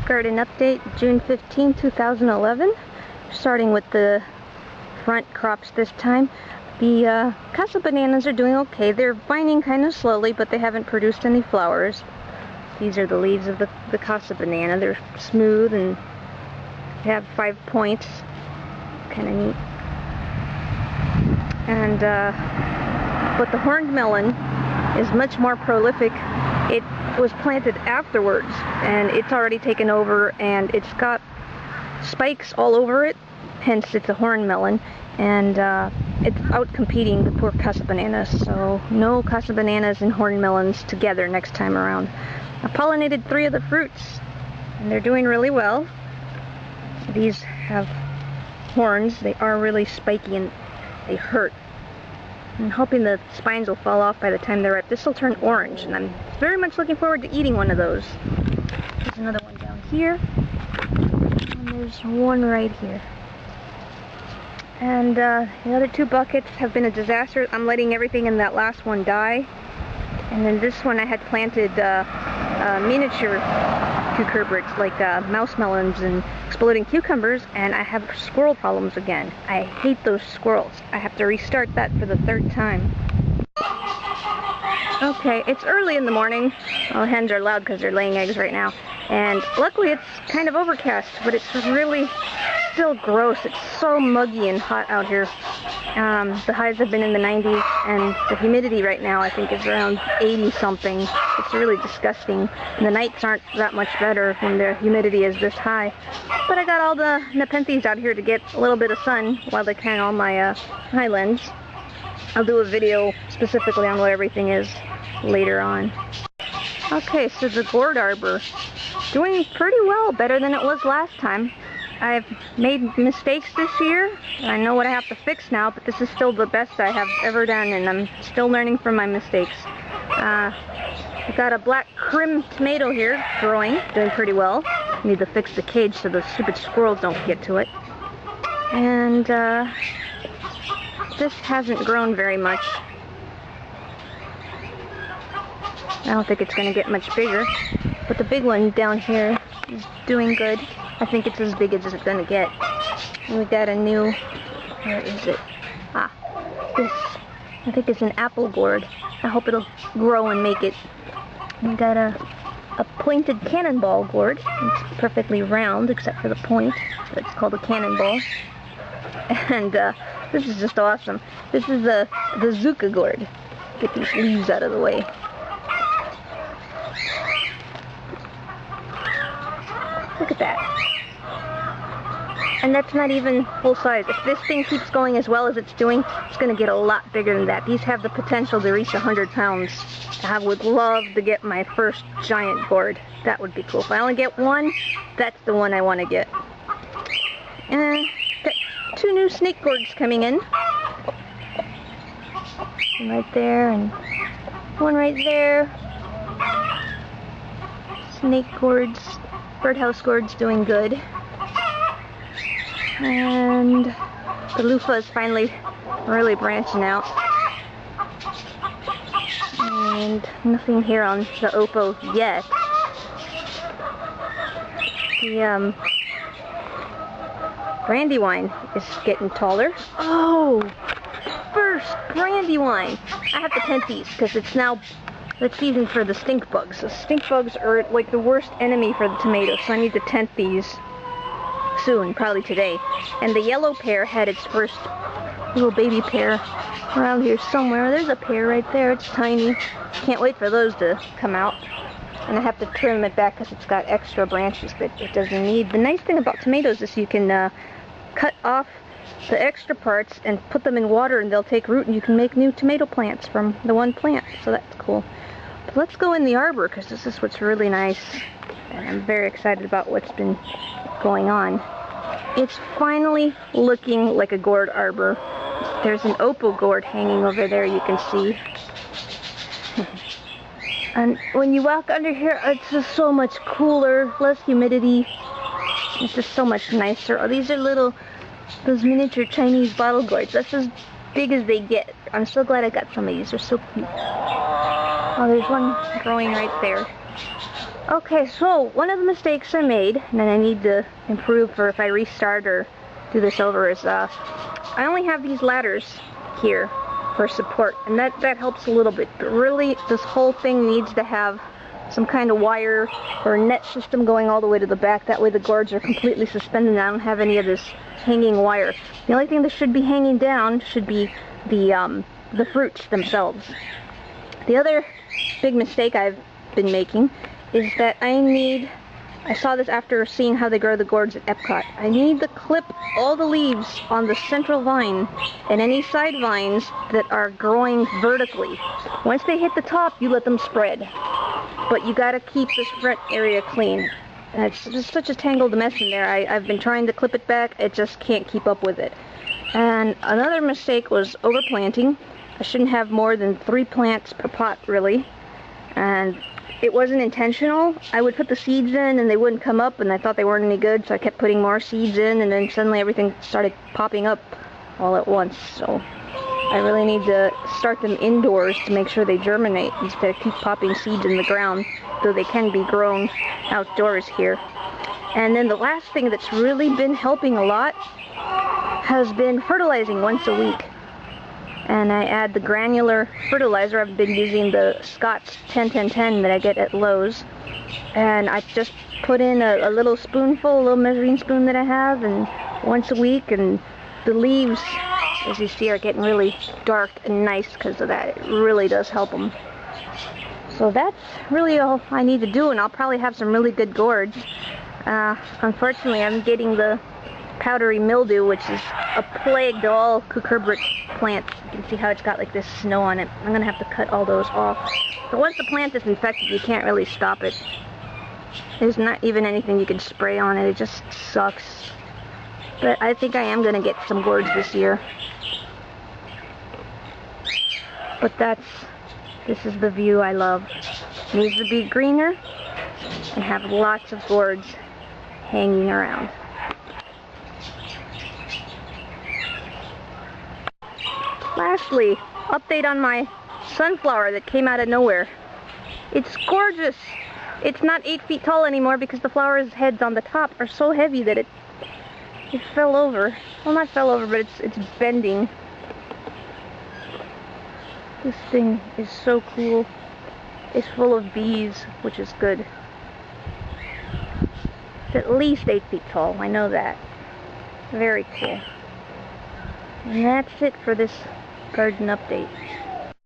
Garden update, June 15, 2011. Starting with the front crops this time. The casa bananas are doing okay. They're vining kind of slowly, but they haven't produced any flowers. These are the leaves of the casa banana. They're smooth and they have 5 points. Kind of neat. And but the horned melon is much more prolific. It was planted afterwards, and it's already taken over, and it's got spikes all over it. Hence, it's a horned melon, and it's out competing the poor casa bananas. So no casa bananas and horned melons together next time around. I pollinated 3 of the fruits, and they're doing really well. These have horns. They are really spiky and they hurt. I'm hoping the spines will fall off by the time they're ripe. This will turn orange, and I'm very much looking forward to eating one of those. There's another one down here, and there's one right here. And the other 2 buckets have been a disaster. I'm letting everything in that last one die. And then this one I had planted miniature cucurbits like mouse melons and exploding cucumbers, and I have squirrel problems again. I hate those squirrels. I have to restart that for the 3rd time. Okay, it's early in the morning. Well, hens are loud because they're laying eggs right now. And luckily it's kind of overcast, but it's really still gross. It's so muggy and hot out here. The highs have been in the 90s, and the humidity right now I think is around 80 something. It's really disgusting. And the nights aren't that much better when the humidity is this high. But I got all the nepenthes out here to get a little bit of sun while they can on my highlands. I'll do a video specifically on what everything is later on. Okay, so the gourd arbor, doing pretty well, better than it was last time. I've made mistakes this year, and I know what I have to fix now, but this is still the best I have ever done, and I'm still learning from my mistakes. I've got a black crim tomato here growing, doing pretty well. Need to fix the cage so the stupid squirrels don't get to it. And this hasn't grown very much. I don't think it's going to get much bigger, but the big one down here is doing good. I think it's as big as it's going to get. And we got a new, where is it? This, I think it's an apple gourd. I hope it'll grow and make it. We got a pointed cannonball gourd. It's perfectly round except for the point, so it's called a cannonball. And this is just awesome. This is the zucca gourd. Get these leaves out of the way. Look at that. And that's not even full size. If this thing keeps going as well as it's doing, it's going to get a lot bigger than that. These have the potential to reach 100 pounds. I would love to get my first giant gourd. That would be cool. If I only get one, that's the one I want to get. And got 2 new snake gourds coming in. One right there and one right there. Snake gourds, birdhouse gourds doing good. And the loofah is finally really branching out. And nothing here on the oppo yet. The brandywine is getting taller. Oh, first brandywine. I have to tent these because it's now the season for the stink bugs. The stink bugs are like the worst enemy for the tomatoes, so I need to tent these soon, probably today. And the yellow pear had its first little baby pear around here somewhere. There's a pear right there. It's tiny. Can't wait for those to come out. And I have to trim it back because it's got extra branches that it doesn't need. The nice thing about tomatoes is you can cut off the extra parts and put them in water, and they'll take root, and you can make new tomato plants from the one plant. So that's cool. But let's go in the arbor because this is what's really nice. And I'm very excited about what's been going on. It's finally looking like a gourd arbor. There's an opal gourd hanging over there, you can see. And when you walk under here, it's just so much cooler, less humidity. It's just so much nicer. Oh, these are those miniature Chinese bottle gourds. That's as big as they get. I'm so glad I got some of these. They're so cute. Oh, there's one growing right there. Okay, so one of the mistakes I made, and I need to improve for if I restart or do this over, is I only have these ladders here for support, and that helps a little bit, but really this whole thing needs to have some kind of wire or net system going all the way to the back. That way the gourds are completely suspended and I don't have any of this hanging wire. The only thing that should be hanging down should be the fruits themselves. The other big mistake I've been making is that I saw this after seeing how they grow the gourds at Epcot. I need to clip all the leaves on the central vine and any side vines that are growing vertically. Once they hit the top, you let them spread. But you gotta keep this front area clean. And it's just such a tangled mess in there. I've been trying to clip it back, it just can't keep up with it. And another mistake was overplanting. I shouldn't have more than 3 plants per pot, really. And it wasn't intentional. I would put the seeds in and they wouldn't come up, and I thought they weren't any good, so I kept putting more seeds in, and then suddenly everything started popping up all at once. So I really need to start them indoors to make sure they germinate instead of keep popping seeds in the ground, though they can be grown outdoors here. And then the last thing that's really been helping a lot has been fertilizing once a week. And I add the granular fertilizer. I've been using the Scott's 10-10-10 that I get at Lowe's. And I just put in a little spoonful, a little measuring spoon that I have, and once a week, and the leaves, as you see, are getting really dark and nice because of that. It really does help them. So that's really all I need to do, and I'll probably have some really good gourds. Unfortunately, I'm getting the powdery mildew, which is a plague to all cucurbit plants. You can see how it's got like this snow on it. I'm going to have to cut all those off. But once the plant is infected, you can't really stop it. There's not even anything you can spray on it. It just sucks. But I think I am going to get some gourds this year. But this is the view I love. It needs to be greener and have lots of gourds hanging around. Lastly, update on my sunflower that came out of nowhere. It's gorgeous. It's not 8 feet tall anymore because the flower's heads on the top are so heavy that it fell over. Well, not fell over, but it's bending. This thing is so cool. It's full of bees, which is good. It's at least 8 feet tall, I know that. Very cool. And that's it for this garden update.